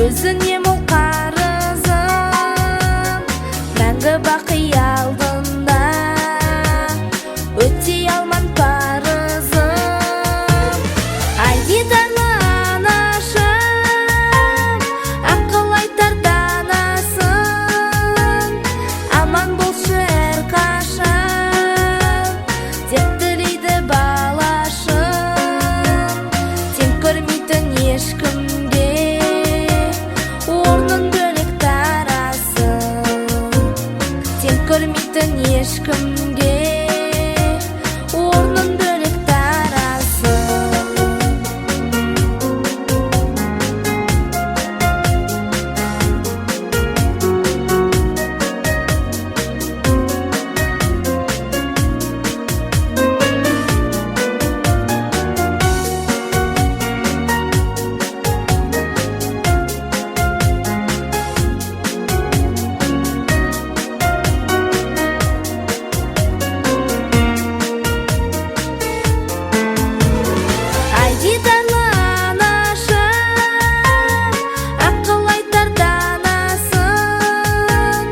Өзіңе мол қарызым, мәңгі бақи алдында, өтей алман парызым. Ай дидарлы анашым, ақыл айтар данасың, аман болшы әрқашан, деп тілейді балашым. Тең көрмейтін ешкімге орнын бөлек тарасың, тең көрмейтін ешкімге орнын бөлек тарасың. Ай дидарлы анашым, ақыл айтар данасың,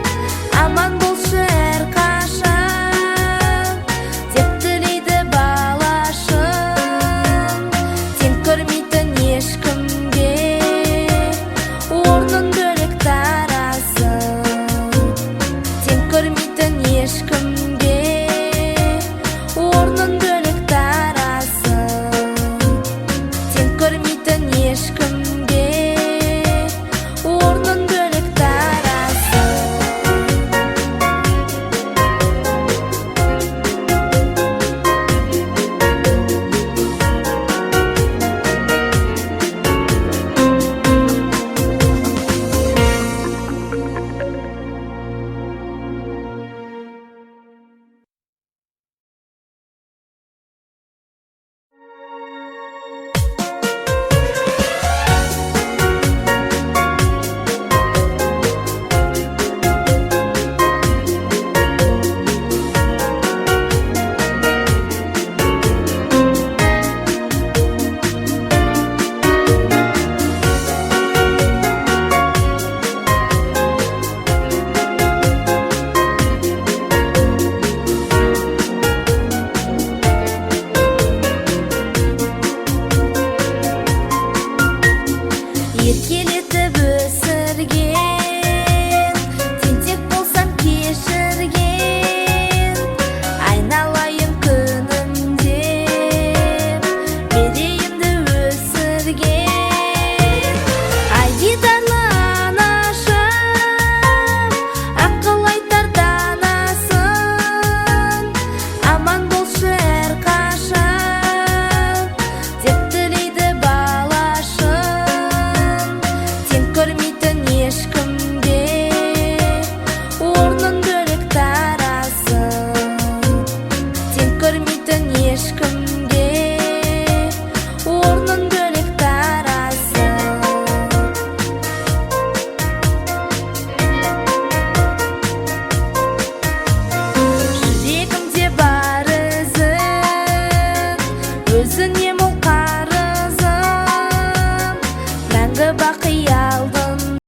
аман болшы әрқашан, деп тілейді балашым. Тең көрмейтін ешкімге орнын бөлек тарасың, тең көрмейтін ешкімге орнын бөлек тарасың, тең көрмейтін ешкімге орнын бөлек тарасың. Еркеле